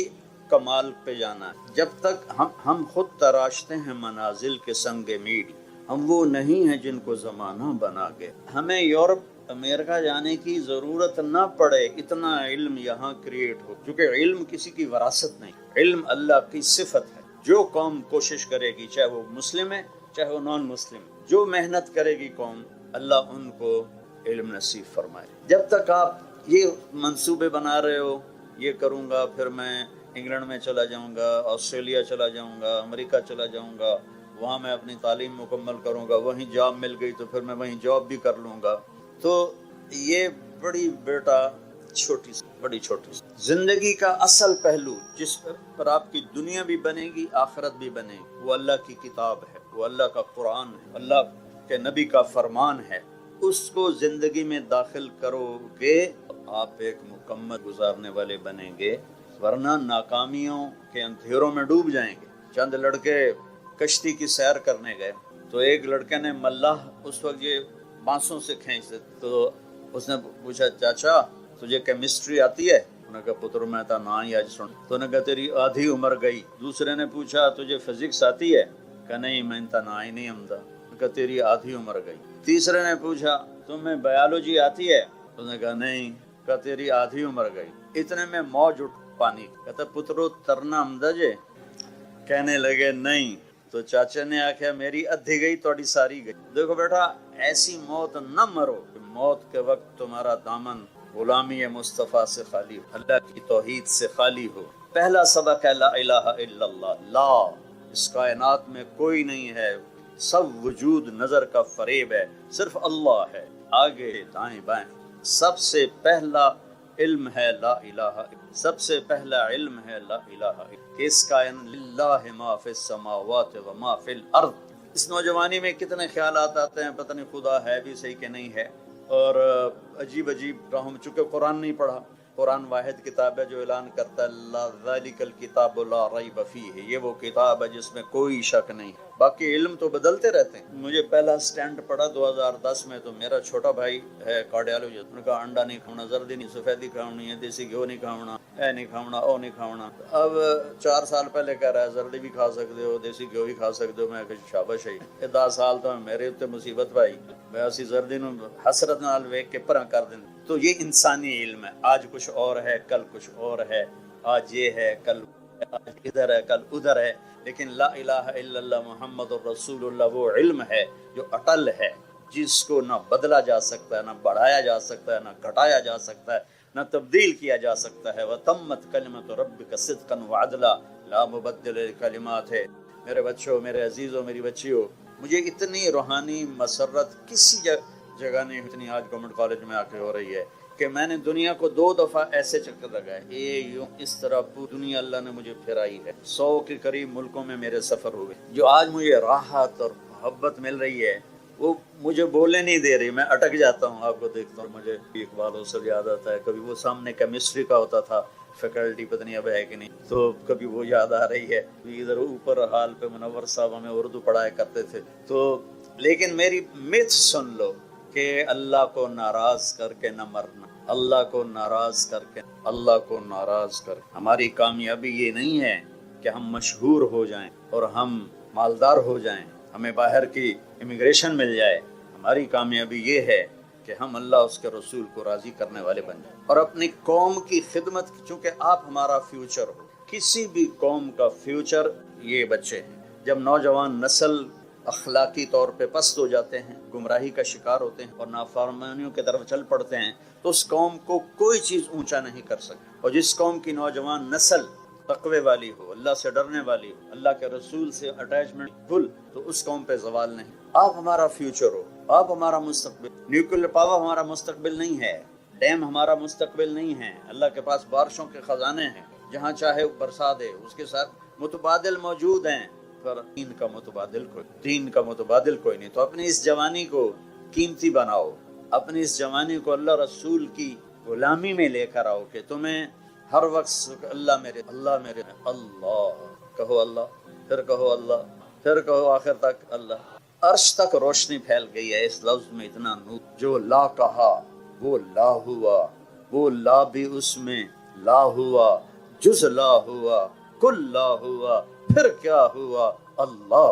کمال پہ جانا ہے۔ جب تک ہم خود تراشتے ہیں منازل کے سنگ میڑ، ہم وہ نہیں ہیں جن کو زمانہ بنا کے۔ ہمیں یورپ امریکہ جانے کی ضرورت نہ پڑے، اتنا علم یہاں کریٹ ہو، کیونکہ علم کسی کی وراثت نہیں، علم اللہ کی صفت ہے۔ جو قوم کوشش کرے گی، چاہے وہ مسلم ہے چاہے وہ نان مسلم، جو محنت کرے گی قوم، اللہ ان کو علم نصیب فرمائے۔ جب تک آپ یہ منصوبے بنا رہے ہو، یہ کروں گا، پھر میں انگلینڈ میں چلا جاؤں گا، آسٹریلیا چلا جاؤں گا، امریکہ چلا جاؤں گا، وہاں میں اپنی تعلیم مکمل کروں گا، وہیں جاب مل گئی تو پھر میں وہیں جاب بھی کر لوں گا، تو یہ بڑی چھوٹی سی زندگی کا اصل پہلو جس پر آپ کی دنیا بھی بنے گی، آخرت بھی بنے گی، وہ اللہ کی کتاب ہے، وہ اللہ کا قرآن ہے، اللہ کے نبی کا فرمان ہے۔ اس کو زندگی میں داخل کرو گے، آپ ایک مکمل گزارنے والے بنیں گے، ورنہ ناکامیوں کے اندھیروں میں ڈوب جائیں گے۔ چند لڑکے کشتی کی سیر کرنے گئے، تو ایک لڑکے نے ملاح اس وقت یہ بانسوں سے کھینچتے، تو اس نے پوچھا چاچا تجھے کیمسٹری آتی ہے؟ انہوں نے کہا پتر میں تا نہ ہی آج سن۔ تو انہوں نے کہا تیری آدھی عمر گئی۔ دوسرے نے پوچھا تجھے فزکس آتی ہے؟ کہا نہیں میں تا نہ ہی نہیں آمدہ۔ کہا تیری آدھی عمر گئی۔ تیسرے نے پوچھا تمہیں بایولوجی آتی ہے؟ انہوں نے کہا نہیں۔ کہا تیری آدھی عمر گئی۔ اتنے میں موج اٹھ پانی، کہتا پترو ترنا آمدہ جے؟ کہنے لگے نہیں۔ تو چاچا نے آخیا میری ادھی گئی توڑی ساری گئی۔ دیکھو بیٹا ایسی موت نہ مرو کہ موت کے وقت تمہارا دامن غلامی مصطفیٰ سے خالی ہو، اللہ کی توحید سے خالی ہو۔ پہلا سبق ہے لا الہ الا اللہ، لا، اس کائنات میں کوئی نہیں ہے، سب وجود نظر کا فریب ہے، صرف اللہ ہے، آگے دائیں بائیں۔ سب سے پہلا علم ہے لا الہ، سب سے پہلا علم ہے لا الہ، کہ اس کائنات للہ ما فی السماوات و ما فی الارض۔ اس نوجوانی میں کتنے خیالات آتے ہیں، پتہ نہیں خدا ہے بھی صحیح کہ نہیں ہے، اور عجیب راہوں میں، چونکہ قرآن نہیں پڑھا۔ قرآن واحد کتاب ہے جو اعلان کرتا ہے لا ذالک الکتاب لا ریب فیہ، یہ وہ کتاب ہے جس میں کوئی شک نہیں۔ باقی علم تو بدلتے رہتے ہیں۔ مجھے پہلا سٹینڈ پڑا 2010 میں، تو میرا چھوٹا بھائی ہے کارڈیالوجسٹ، انہوں نے کہا انڈا نہیں کھانا، زردی نہیں، سفیدی کھاونی ہے، دیسی گھیو نہیں کھاونا، اے نہیں کھاونا، او نہیں کھاونا۔ اب 4 سال پہلے کہہ رہا ہے زردی بھی کھا سکتے ہو، دیسی گھیو بھی کھا سکتے ہو۔ میں کہا شاباش ہے۔ 10 سال تو میرے اتنے مصیبت بھائی، میں اسی زردی نو حسرت نال ویکھ کے پرا کر دیں۔ تو یہ انسانی علم ہے، آج کچھ اور ہے، کل کچھ اور ہے، آج یہ ہے، کل آج ادھر ہے، کل ادھر ہے، لیکن لا الہ الا اللہ محمد الرسول اللہ وہ علم ہے جو اٹل ہے، جس کو نہ بدلا جا سکتا ہے، نہ بڑھایا جا سکتا ہے، نہ گھٹایا جا سکتا ہے، نہ تبدیل کیا جا سکتا ہے۔ وَتَمَّتْ كَلِمَةُ رَبِّكَ صِدْقًا وَعَدْلًا لَا مُبَدِّلَ لِكَلِمَاتِهِ ہے۔ میرے بچوں، میرے عزیزوں، میری بچیوں، مجھے اتنی روحانی مسرت کسی جگہ نہیں اتنی آج گورنمنٹ کالج میں آ کے ہو رہی ہے کہ میں نے دنیا کو 2 دفعہ ایسے چکر لگائے، یوں اس طرح پوری دنیا اللہ نے مجھے پھرائی ہے۔ 100 کے قریب ملکوں میں میرے سفر ہوئے۔ جو آج مجھے راحت اور محبت مل رہی ہے وہ مجھے بولنے نہیں دے رہی، میں اٹک جاتا ہوں، آپ کو دیکھتا ہوں، مجھے اقبال حسن یاد آتا ہے، کبھی وہ سامنے کیمسٹری کا ہوتا تھا فیکلٹی، پتہ نہیں اب ہے کہ نہیں، تو کبھی وہ یاد آ رہی ہے۔ ادھر اوپر حال پہ منور صاحب ہمیں اردو پڑھایا کرتے تھے، تو لیکن میری مت سن لو کہ اللہ کو ناراض کر کے نہ مرنا، اللہ کو ناراض کر کے، اللہ کو ناراض کر کے۔ ہماری کامیابی یہ نہیں ہے کہ ہم مشہور ہو جائیں اور ہم مالدار ہو جائیں، ہمیں باہر کی امیگریشن مل جائے۔ ہماری کامیابی یہ ہے کہ ہم اللہ اس کے رسول کو راضی کرنے والے بن جائیں اور اپنی قوم کی خدمت، چونکہ آپ ہمارا فیوچر ہو۔ کسی بھی قوم کا فیوچر یہ بچے ہیں۔ جب نوجوان نسل اخلاقی طور پہ پست ہو جاتے ہیں، گمراہی کا شکار ہوتے ہیں اور نافرمانیوں کی طرف چل پڑتے ہیں، تو اس قوم کو کوئی چیز اونچا نہیں کر سکتی۔ اور جس قوم کی نوجوان نسل تقوی والی ہو، اللہ سے ڈرنے والی ہو، اللہ کے رسول سے اٹیچمنٹ فل، تو اس قوم پہ زوال نہیں۔ آپ ہمارا فیوچر ہو، آپ ہمارا مستقبل۔ نیوکلیر پاور ہمارا مستقبل نہیں ہے، ڈیم ہمارا مستقبل نہیں ہے۔ اللہ کے پاس بارشوں کے خزانے ہیں، جہاں چاہے برسا دے۔ اس کے ساتھ متبادل موجود ہیں، پر دین کا متبادل کوئی نہیں۔ تو اپنی اس جوانی کو قیمتی بناؤ، اپنی اس جوانی کو اللہ رسول کی غلامی میں لے کر آؤ کہ تمہیں ہر وقت اللہ میرے، اللہ میرے، اللہ کہو، اللہ پھر کہو، اللہ پھر کہو، آخر تک اللہ۔ عرش تک روشنی پھیل گئی ہے اس لفظ میں، اتنا نور۔ جو لا کہا وہ لا ہوا، وہ لا بھی اس میں لا ہوا، جز لا ہوا، کل لا ہوا، پھر کیا ہوا، اللہ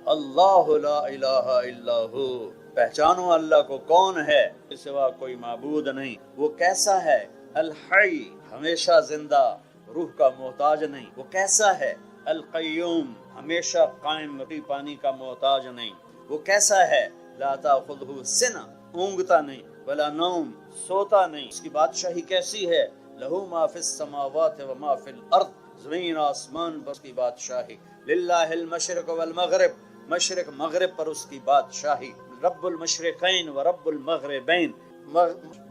اللہ لا الہ الا ہو۔ پہچانو اللہ کو کون ہے، اس سوا کوئی معبود نہیں۔ وہ کیسا ہے، الحی ہمیشہ زندہ، روح کا محتاج نہیں۔ وہ کیسا ہے، القیوم ہمیشہ قائم، روٹی پانی کا محتاج نہیں۔ وہ کیسا ہے، لا تاخذہ سنہ اونگتا نہیں، ولا نوم سوتا نہیں۔ اس کی بادشاہی کیسی ہے، لہو ما فی السماوات و ما فی الارض، زمین آسمان پر اس کی بادشاہی۔ للہ المشرق والمغرب، مشرق مغرب پر اس کی بادشاہی۔ رب المشرقین و رب المغربین،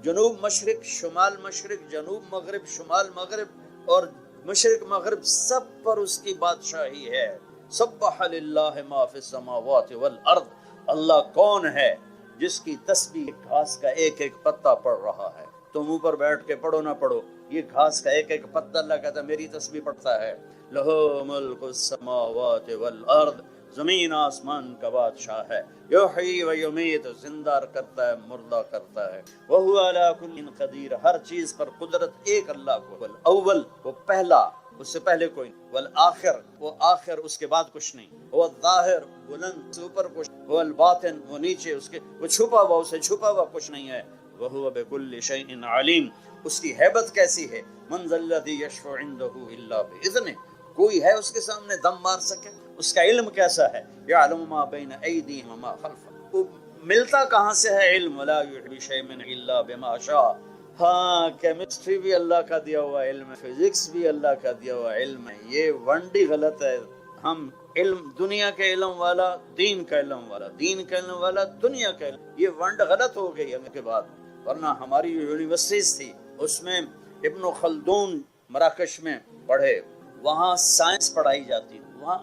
جنوب مشرق، شمال مشرق، جنوب مغرب، شمال مغرب اور مشرق مغرب، سب پر اس کی بادشاہی ہے۔ سبح للہ ما فی السماوات والارض، اللہ کون ہے جس کی تسبیح گھاس کا ایک ایک پتا پڑھ رہا ہے۔ تم اوپر بیٹھ کے پڑھو نہ پڑھو، یہ گھاس کا ایک ایک پتا اللہ کہتا ہے میری تسبیح پڑھتا ہے۔ لہو ملک السماوات والارض، زمین آسمان کا بادشاہ ہے۔ یحیی و یمیت، زندہ کرتا ہے، مردہ کرتا ہے۔ وہو علی کل قدیر، ہر چیز پر قدرت ایک اللہ کو۔ والاول، وہ پہلا، اس سے پہلے کوئی نہیں۔ والآخر، وہ آخر، اس کے بعد کچھ نہیں۔ والظاہر، بلند سے اوپر کچھ۔ والباطن، وہ نیچے اس کے، وہ چھپا ہوا، اسے چھپا ہوا کچھ نہیں ہے۔ وہو بکل شیء علیم، اس کی ہیبت کیسی ہے۔ من ذا الذی یشفع عندہ الا باذنہ، کوئی ہے اس کے سامنے دم مار سکے؟ اس کا علم کیسا ہے، یعلم ما بین ایدیہم وما خلفہم، وہ ملتا کہاں سے ہے علم، ولا یحیط بشیء من الا بما شاء۔ ہاں، کیمسٹری بھی اللہ کا دیا ہوا علم ہے، فزکس بھی اللہ کا دیا ہوا علم ہے۔ یہ ونڈی غلط ہے۔ ہم علم، دنیا کے علم والا، دین کا علم والا، دین کا علم والا، دنیا کا علم، یہ ونڈ غلط ہو گئی ہم کے بعد۔ ورنہ ہماری یونیورسٹیز تھی، اس میں ابن خلدون مراکش میں پڑھے، وہاں سائنس پڑھائی جاتی تھی، وہاں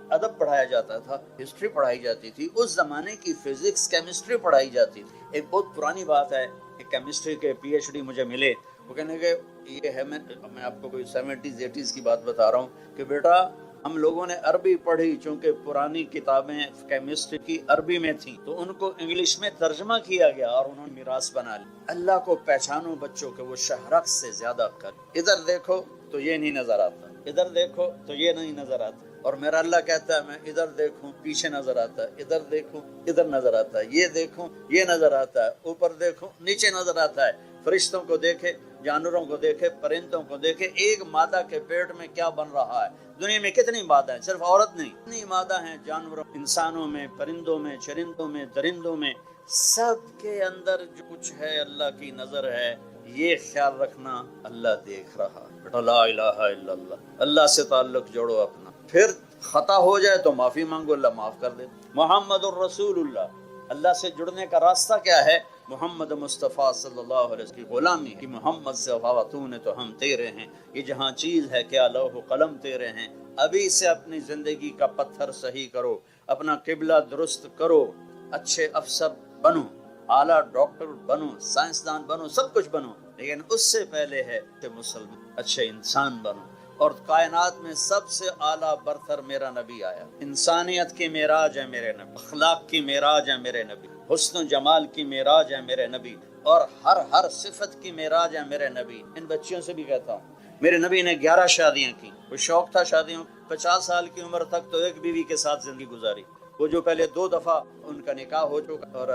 ادب پڑھایا جاتا تھا، ہسٹری پڑھائی جاتی تھی، اس زمانے کی فزکس، کیمسٹری پڑھائی جاتی تھی۔ ایک بہت پرانی بات ہے کہ کیمسٹری کے پی ایچ ڈی مجھے ملے، وہ کہنے کہ یہ ہے، میں آپ کو کوئی 70s 80s کی بات بتا رہا ہوں کہ بیٹا ہم لوگوں نے عربی پڑھی، چونکہ پرانی کتابیں کیمسٹری کی عربی میں تھیں تو ان کو انگلش میں ترجمہ کیا گیا اور انہوں نے میراث بنا لی۔ اللہ کو پہچانو بچوں کہ وہ شہرک سے زیادہ کر، ادھر دیکھو تو یہ نہیں نظر آتا، ادھر دیکھو تو یہ نہیں نظر آتا، اور میرا اللہ کہتا ہے میں ادھر دیکھوں پیچھے نظر آتا ہے، ادھر دیکھوں ادھر نظر آتا ہے، یہ دیکھوں یہ نظر آتا ہے، اوپر دیکھوں نیچے نظر آتا ہے۔ فرشتوں کو دیکھے، جانوروں کو دیکھے، پرندوں کو دیکھے، ایک مادہ کے پیٹ میں کیا بن رہا ہے۔ دنیا میں کتنی مادہ ہیں، صرف عورت نہیں، کتنی مادہ ہیں جانوروں، انسانوں میں، پرندوں میں، چرندوں میں، درندوں میں، سب کے اندر جو کچھ ہے اللہ کی نظر ہے۔ یہ خیال رکھنا اللہ دیکھ رہا۔ بیٹا لا الہ الا اللہ، اللہ سے تعلق جوڑو اپنا، پھر خطا ہو جائے تو معافی مانگو، اللہ معاف کر دے۔ محمد الرسول اللہ، اللہ سے جڑنے کا راستہ کیا ہے؟ محمد مصطفیٰ صلی اللہ علیہ وسلم کی غلامی کہ محمد سے خاتون تو ہم تیرے ہیں، یہ جہاں چیز ہے کیا لوح و قلم تیرے ہیں۔ ابھی سے اپنی زندگی کا پتھر صحیح کرو، اپنا قبلہ درست کرو، اچھے افسر بنو، اعلیٰ ڈاکٹر بنو، سائنسدان بنو، سب کچھ بنو، لیکن اس سے پہلے ہے کہ مسلمان اچھے انسان بنو۔ اور کائنات میں سب سے اعلیٰ برتر میرا نبی آیا، انسانیت کی معراج ہے میرے نبی، اخلاق کی معراج ہے میرے نبی، حسن و جمال کی معراج ہے میرے نبی، اور ہر صفت کی معراج ہے میرے نبی. ان بچیوں سے بھی کہتا ہوں، میرے نبی نے 11 شادیاں کی. وہ شوق تھا شادیوں. 50 سال کی عمر تک تو ایک بیوی کے ساتھ زندگی گزاری. وہ جو پہلے 2 دفعہ ان کا نکاح ہو چکا اور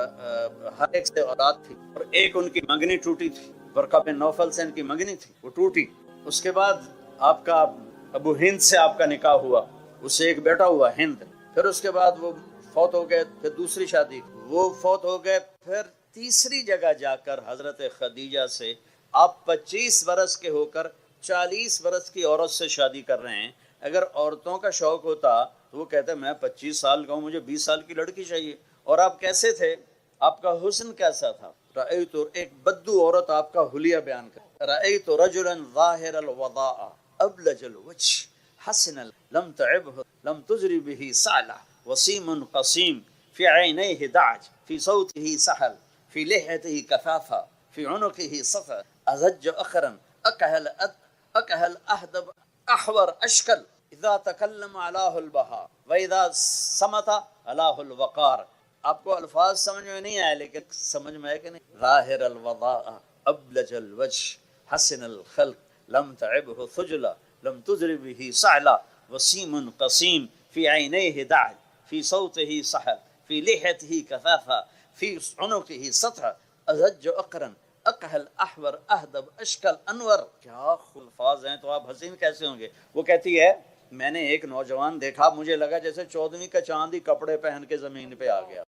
ہر ایک سے اولاد تھی، اور ایک ان کی منگنی ٹوٹی تھی. ورقہ بن نوفل سے ان کی منگنی تھی، وہ ٹوٹی. اس کے بعد آپ کا ابو ہند سے آپ کا نکاح ہوا، اس سے ایک بیٹا ہوا ہند. پھر اس کے بعد وہ فوت ہو گئے. پھر دوسری شادی، وہ فوت ہو گئے. پھر تیسری جگہ جا کر حضرت خدیجہ سے آپ 25 برس کے ہو کر 40 برس کی عورت سے شادی کر رہے ہیں. اگر عورتوں کا شوق ہوتا تو وہ کہتے میں 25 سال کا ہوں، مجھے 20 سال کی لڑکی چاہیے. اور آپ کیسے تھے؟ آپ کا حسن کیسا تھا؟ رأیت، ایک بدو عورت آپ کا حلیہ بیان کر، رأیت رجلا ظاہر الوضاء ابلج الوجه حسن لم تعبه لم تجری به صعلہ وسیم قسیم في عينيه دعج في صوته سحل في لحيته كثافة في عنقه صفا أزج أخرا أكهل أهدب أحور أشكل إذا تكلم علاه البهاء وإذا صمت علاه الوقار. آپ کو الفاظ سمجھ میں نہیں آئے لیکن سمجھ میں ہے کہ نہیں. ظاہر الوضاء ابلج الوجه حسن الخلق لم تعبه ثجلا لم تجر به صعلا وسیم قسیم في عينيه دعج في صوته سحل في لحيته كثافة في عنقه سطع أزج أقرا أقهل أحور أهدب أشكل أنور. کیا الفاظ ہیں، تو آپ حسین کیسے ہوں گے؟ وہ کہتی ہے میں نے ایک نوجوان دیکھا، مجھے لگا جیسے 14ویں کا چاند ہی کپڑے پہن کے زمین پہ آ گیا.